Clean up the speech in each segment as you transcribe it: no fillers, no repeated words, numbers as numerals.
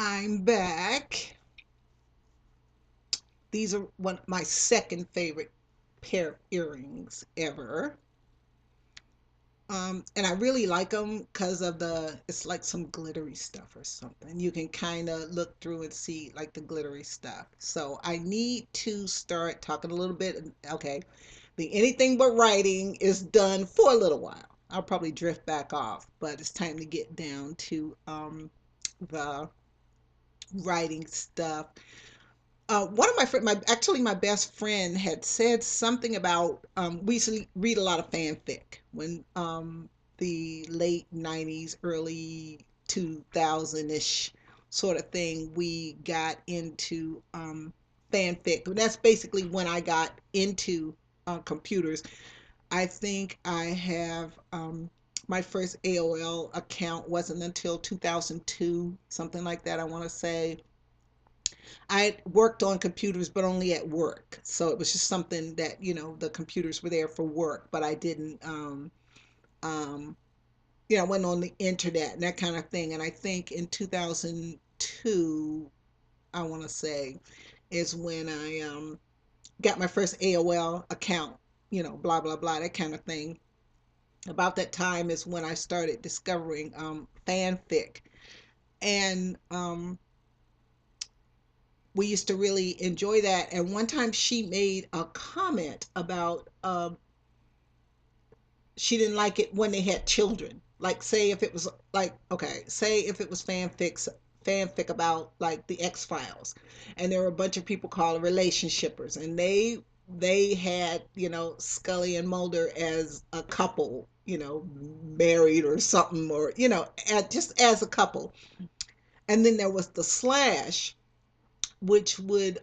I'm back. These are one my second favorite pair of earrings ever. And I really like them because of it's like some glittery stuff or something. You can kind of look through and see like the glittery stuff. So I need to start talking a little bit. Okay, the anything but writing is done for a little while. I'll probably drift back off, but it's time to get down to the writing stuff. One of my friend, my actually my best friend had said something about we used to read a lot of fanfic when the late 90s, early 2000-ish sort of thing. We got into fanfic. That's basically when I got into computers. I think I have my first AOL account wasn't until 2002, something like that. I want to say I worked on computers, but only at work. So it was just something that, the computers were there for work, but I didn't, um, went on the internet and that kind of thing. And I think in 2002, I want to say, is when I got my first AOL account, blah, blah, blah, that kind of thing. About that time is when I started discovering fanfic. And we used to really enjoy that. And one time she made a comment about she didn't like it when they had children. Like, say if it was like, okay, say if it was fanfic about like the X Files, and there were a bunch of people called relationshipers, and they had Scully and Mulder as a couple, married or something, or just as a couple. And then there was the slash, which would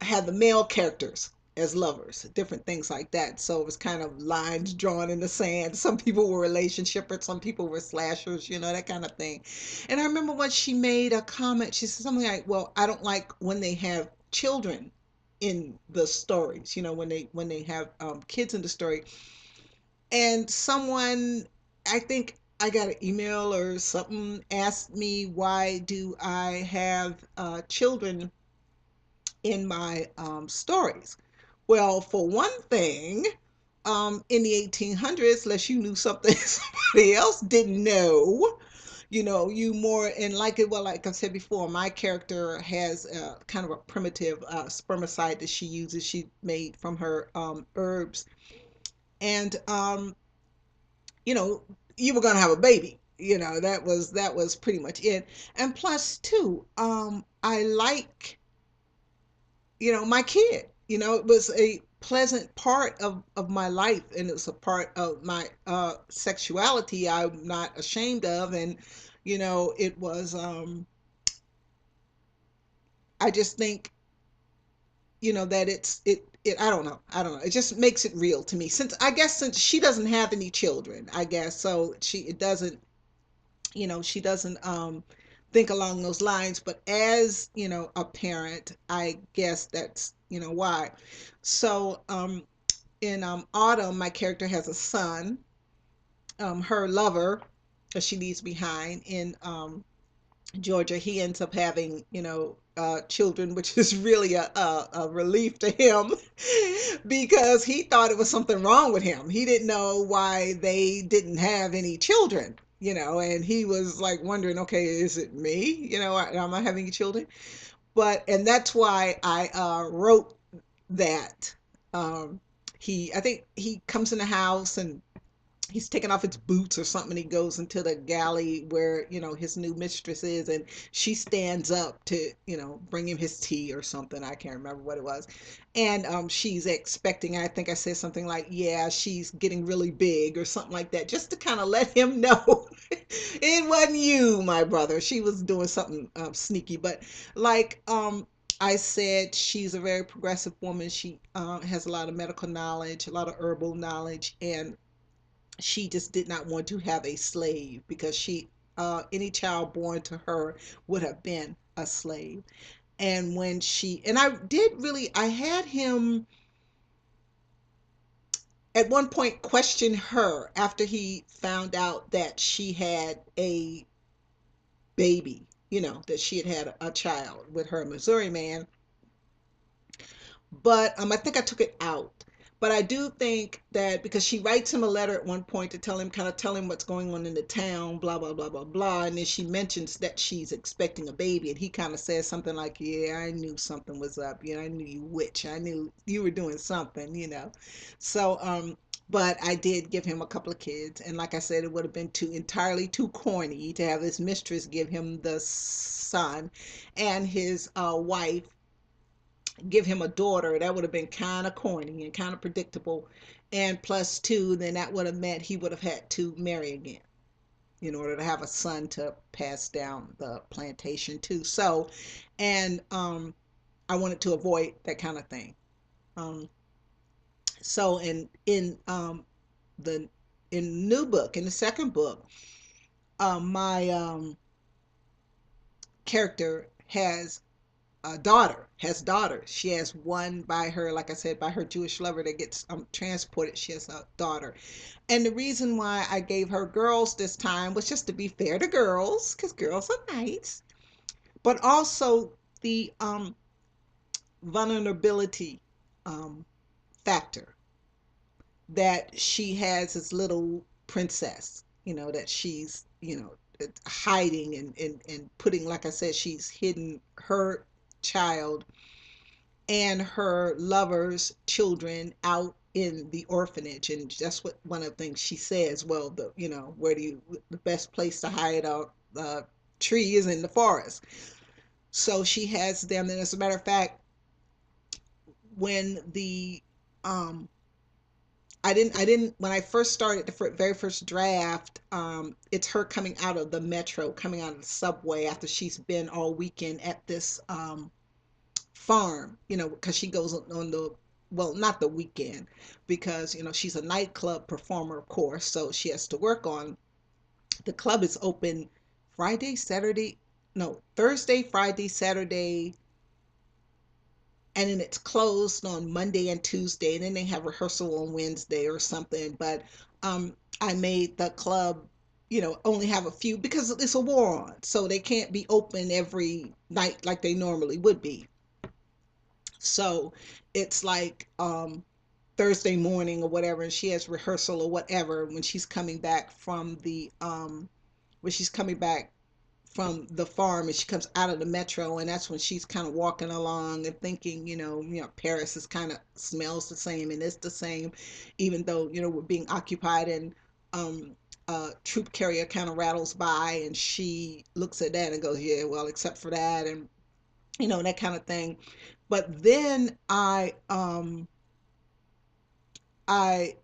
had the male characters as lovers, different things like that. So it was kind of lines drawn in the sand. Some people were relationshipers, some people were slashers, that kind of thing. And I remember when she made a comment, she said something like, "Well, I don't like when they have children in the stories, when they have kids in the story." And someone, I think I got an email or something, asked me why do I have children in my stories. Well, for one thing, in the 1800s, unless you knew something somebody else didn't know, you more and like it. Well, like I said before, my character has kind of a primitive spermicide that she uses. She made from her herbs, and you know, you were gonna have a baby. That was pretty much it. And plus, too, I like my kid. It was a pleasant part of my life, and it's a part of my sexuality I'm not ashamed of. And it was I just think that I don't know, it just makes it real to me, since she doesn't have any children, I guess. So she doesn't think along those lines. But as a parent, I guess that's why. So in Autumn, my character has a son. Her lover that she leaves behind in Georgia, he ends up having children, which is really a relief to him because he thought it was something wrong with him. He didn't know why they didn't have any children, and he was like wondering, okay, is it me? Am I having children? And that's why I wrote that. Um, I think he comes in the house and he's taking off his boots or something, and he goes into the galley where his new mistress is, and she stands up to bring him his tea or something. I can't remember what it was. And she's expecting, I think I said something like, yeah, she's getting really big or something like that, just to kind of let him know it wasn't you, my brother. She was doing something sneaky. But like I said, she's a very progressive woman. She has a lot of medical knowledge, a lot of herbal knowledge, and she just did not want to have a slave, because any child born to her would have been a slave. And I had him at one point question her after he found out that she had a baby, that she had had a child with her Missouri man. But I think I took it out. But I do think that because she writes him a letter at one point to tell him what's going on in the town, blah, blah, blah, blah, blah. And then she mentions that she's expecting a baby. And he kind of says something like, yeah, I knew something was up. I knew you witch. I knew you were doing something. So, but I did give him a couple of kids. And like I said, it would have been entirely too corny to have his mistress give him the son and his wife give him a daughter. That would have been kind of corny and kind of predictable. And plus two, then that would have meant he would have had to marry again in order to have a son to pass down the plantation to. So, and I wanted to avoid that kind of thing. Um, so the in new book, in the second book, my character has daughters. She has one by her, like I said, by her Jewish lover that gets transported. She has a daughter. And the reason why I gave her girls this time was just to be fair to girls, because girls are nice, but also the vulnerability um, factor that she has as little princess, that she's, hiding and putting, like I said, she's hidden her child and her lover's children out in the orphanage. And that's what one of the things she says, well, where do you, the best place to hide a tree is in the forest. So she has them. And as a matter of fact, when the I didn't when I first started the very first draft, it's her coming out of the metro, coming out of the subway after she's been all weekend at this farm, because she goes on the, well, not the weekend, because she's a nightclub performer, of course, so she has to work on, the club is open Friday, Saturday, no, Thursday, Friday, Saturday, and then it's closed on Monday and Tuesday, and then they have rehearsal on Wednesday or something. But I made the club, only have a few because it's a war on, so they can't be open every night like they normally would be. So it's like Thursday morning or whatever, and she has rehearsal or whatever when she's coming back from the farm, and she comes out of the metro, and that's when she's kind of walking along and thinking, Paris is kind of smells the same and it's the same, even though we're being occupied, and troop carrier kind of rattles by, and she looks at that and goes, yeah, well, except for that, and that kind of thing. But then I I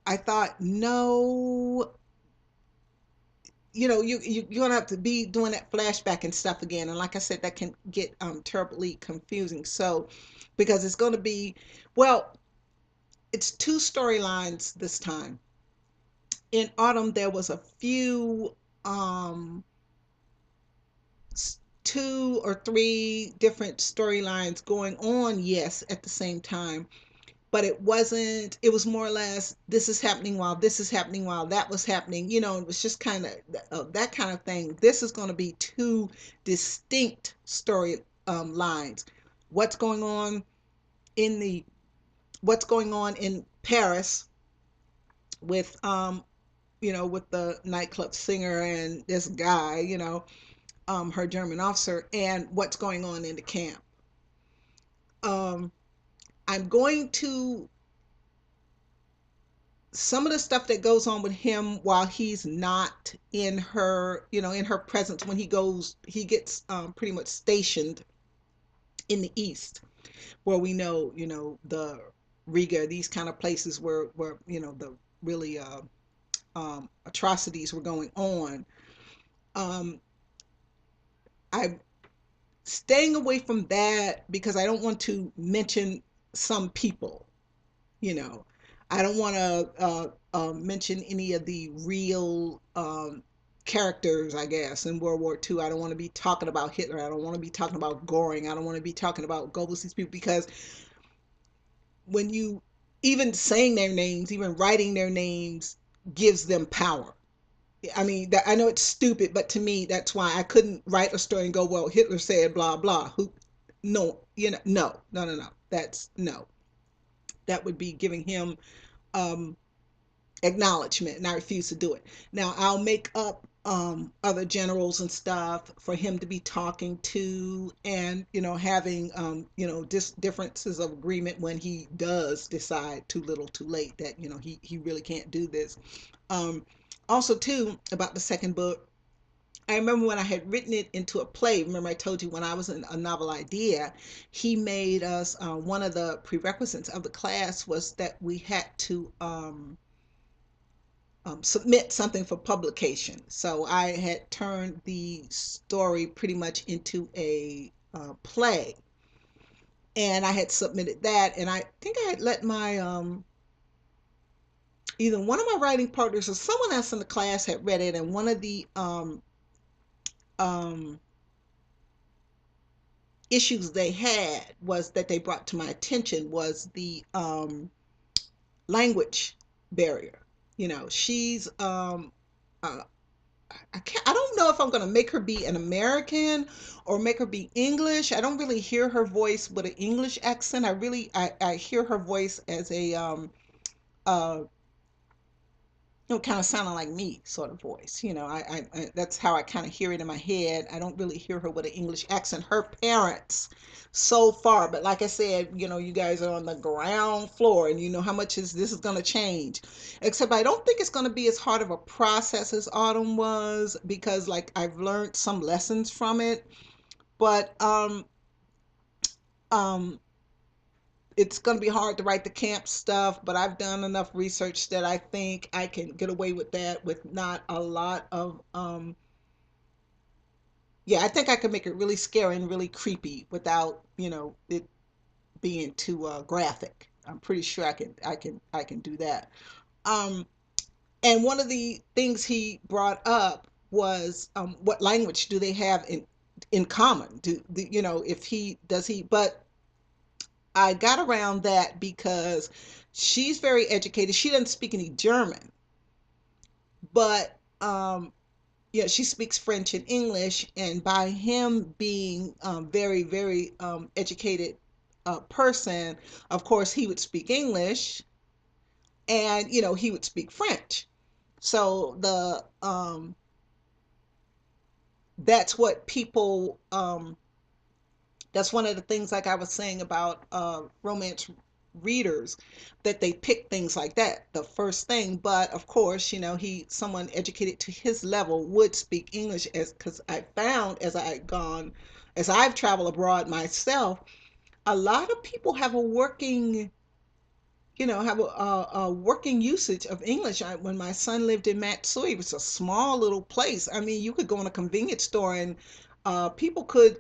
thought, no, you're gonna have to be doing that flashback and stuff again, and like I said, that can get terribly confusing. So because it's going to be, well, it's two storylines this time. In autumn there was a few um two or three different storylines going on, yes, at the same time, but it was more or less, this is happening while this is happening while that was happening. It was just kind of that kind of thing. This is going to be two distinct story lines. what's going on in the what's going on in Paris with with the nightclub singer and this guy, her German officer, and what's going on in the camp. um I'm going to some of the stuff that goes on with him while he's not in her, in her presence, when he gets pretty much stationed in the East, where we know, the Riga, these kind of places where the really atrocities were going on. Um, I'm staying away from that because I don't want to mention some people, you know. I don't want to mention any of the real characters, I guess, in World War II. I don't want to be talking about Hitler. I don't want to be talking about Goring. I don't want to be talking about Goebbels, these people, because when even saying their names, even writing their names, gives them power. I mean, that I know it's stupid, but to me, that's why I couldn't write a story and go, well, Hitler said blah blah. Who? No, no, no, no, no. That's no. That would be giving him um, acknowledgement, and I refuse to do it. Now I'll make up other generals and stuff for him to be talking to, and having differences of agreement when he does decide too little, too late that he really can't do this. Um, Also, too, about the second book, I remember when I had written it into a play. Remember, I told you when I was in a novel idea, he made us one of the prerequisites of the class was that we had to submit something for publication. So I had turned the story pretty much into a play, and I had submitted that. And I think I had let my either one of my writing partners or someone else in the class had read it, and one of the um, issues they had was that they brought to my attention was the language barrier. She's uh, I don't know if I'm going to make her be an American or make her be English. I don't really hear her voice with an English accent. I hear her voice as a uh kind of sounding like me sort of voice. I that's how I kind of hear it in my head. I don't really hear her with an English accent. Her parents so far, but like I said, you guys are on the ground floor, and you know how much is this is going to change. Except I don't think it's going to be as hard of a process as Autumn was, because like I've learned some lessons from it. But um it's going to be hard to write the camp stuff, but I've done enough research that I think I can get away with that with not a lot of yeah, I think I can make it really scary and really creepy without, it being too graphic. I'm pretty sure I can do that. Um and one of the things he brought up was what language do they have in common? If he does he but I got around that because she's very educated. She doesn't speak any German, but she speaks French and English. And by him being very, very educated person, of course, he would speak English, and he would speak French. So the that's what people that's one of the things, like I was saying about romance readers, that they pick things like that the first thing. But of course, someone educated to his level would speak English, as because I found as I've traveled abroad myself, a lot of people have a working working usage of English. When my son lived in Matsui, it was a small little place. I mean, you could go in a convenience store, and people could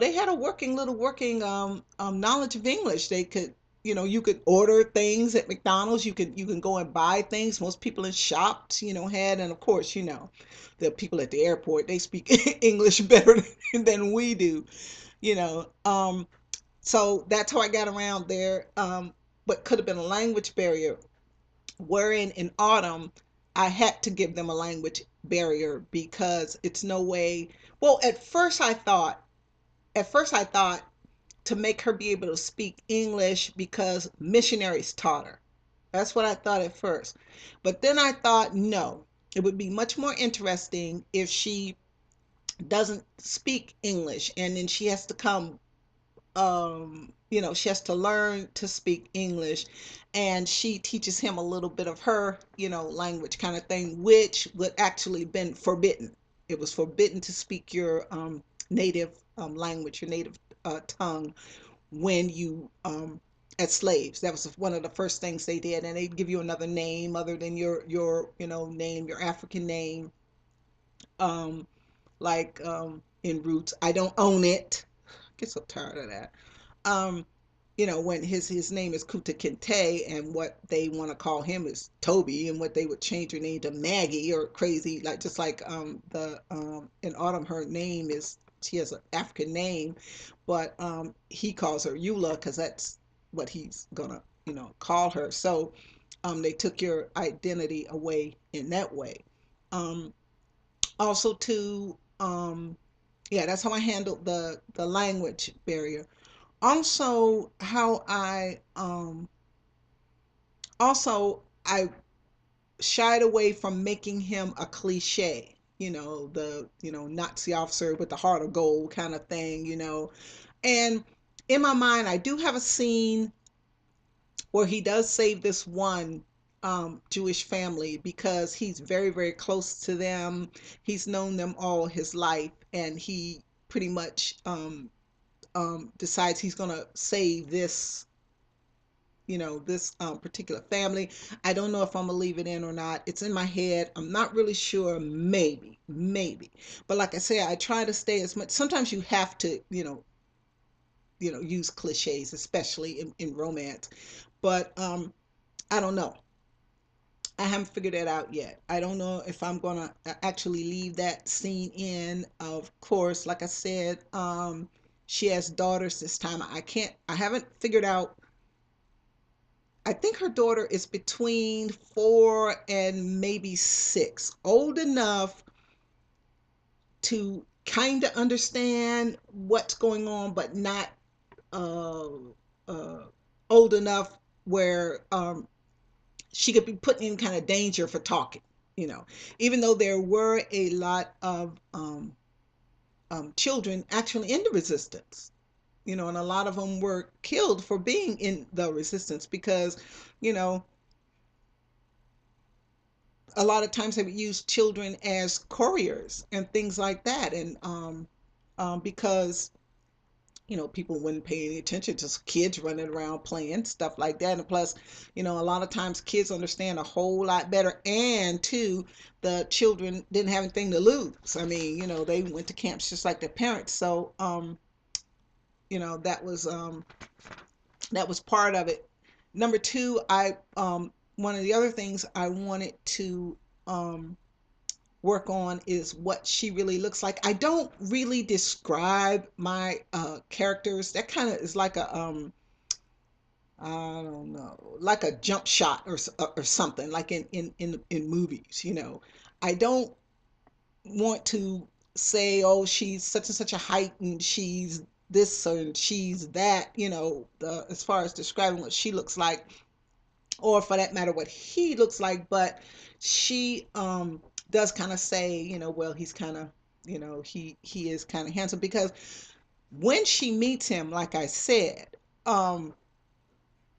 they had a working knowledge of English. They could, you could order things at McDonald's. You can go and buy things. Most people in shops, had, and of course, the people at the airport, they speak English better than we do. You know, so that's how I got around there. But could have been a language barrier. Wherein in Autumn, I had to give them a language barrier because it's no way. Well, at first I thought to make her be able to speak English because missionaries taught her. That's what I thought at first. But then I thought, no, it would be much more interesting if she doesn't speak English, and then she has to come, she has to learn to speak English, and she teaches him a little bit of her, language kind of thing, which would actually been forbidden. It was forbidden to speak your native language, your native tongue, when you as slaves. That was one of the first things they did, and they'd give you another name other than your name, your African name. Um, like in Roots, I don't own it. I get so tired of that. Um, when his name is Kuta Kinte, and what they want to call him is Toby, and what they would change her name to Maggie or crazy, like just like the in Autumn, her name is, she has an African name, but he calls her Eula because that's what he's gonna call her. So They took your identity away in that way. Um, Also, to yeah, that's how I handled the language barrier. Also, how I also I shied away from making him a cliche. The Nazi officer with the heart of gold kind of thing. And in my mind, I do have a scene where he does save this one Jewish family because he's very, very close to them. He's known them all his life, and he pretty much decides he's going to save this particular family. I don't know if I'm gonna leave it in or not. It's in my head. I'm not really sure. Maybe. But like I say, I try to stay as much. Sometimes you have to, use cliches, especially in romance. But I don't know. I haven't figured that out yet. I don't know if I'm gonna actually leave that scene in. Of course, like I said, she has daughters this time. I haven't figured out. I think her daughter is between 4 and maybe 6, old enough to kind of understand what's going on, but not uh, uh, old enough where she could be put in kind of danger for talking. You know, Even though there were a lot of children actually in the resistance, and a lot of them were killed for being in the resistance because, you know, a lot of times they would use children as couriers and things like that. And because people wouldn't pay any attention to kids running around playing stuff like that. And plus, a lot of times kids understand a whole lot better. And two, the children didn't have anything to lose. I mean, they went to camps just like their parents. So that was part of it. Number two, I one of the other things I wanted to um work on is what she really looks like. I don't really describe my characters. That kind of is like a I don't know, like a jump shot or something like in movies. I don't want to say, oh, she's such and such a height and she's this and she's that. As far as describing what she looks like, or for that matter what he looks like. But she does kind of say, well, he's kind of, he is kind of handsome, because when she meets him, like I said, um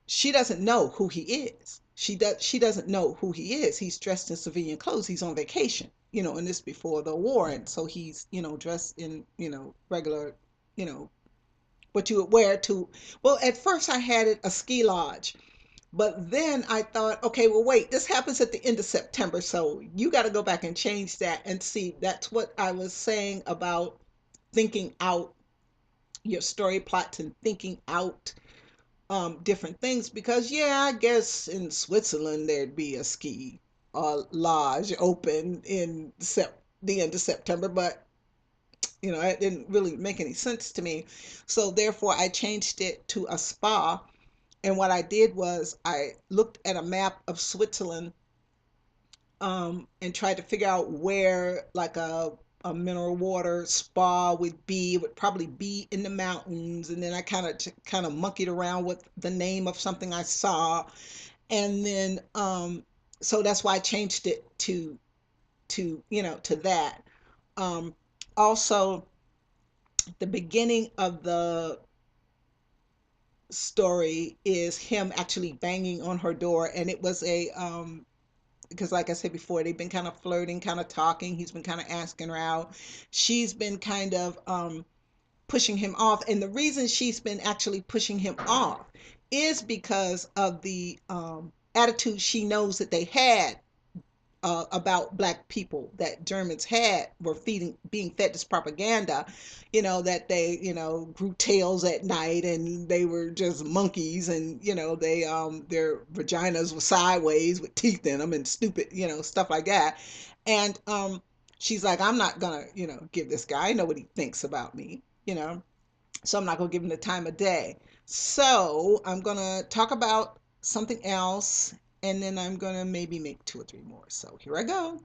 she doesn't know who he is. She doesn't know who he is. He's dressed in civilian clothes. He's on vacation, and this before the war. And so he's, dressed in, regular, you know what you would wear to. Well, at first I had it a ski lodge. But then I thought, okay, well, wait, this happens at the end of September. So you got to go back and change that and see. That's what I was saying about thinking out your story plots and thinking out different things. Because, yeah, I guess in Switzerland there'd be a ski lodge open in the end of September. But, it didn't really make any sense to me. So therefore, I changed it to a spa. And what I did was I looked at a map of Switzerland, and tried to figure out where like a mineral water spa would be. It would probably be in the mountains. And then I kind of monkeyed around with the name of something I saw. And then so that's why I changed it to that. Um, Also, the beginning of the story is him actually banging on her door, and it was a because like I said before, they've been kind of flirting, kind of talking. He's been kind of asking her out. She's been kind of pushing him off, and the reason she's been actually pushing him off is because of the attitude she knows that they had about black people, that Germans were being fed this propaganda, that they, grew tails at night and they were just monkeys, and they their vaginas were sideways with teeth in them and stupid, stuff like that. And she's like, I'm not gonna, give this guy. I know what he thinks about me, so I'm not gonna give him the time of day. So I'm gonna talk about something else, and then I'm gonna maybe make two or three more. So here I go.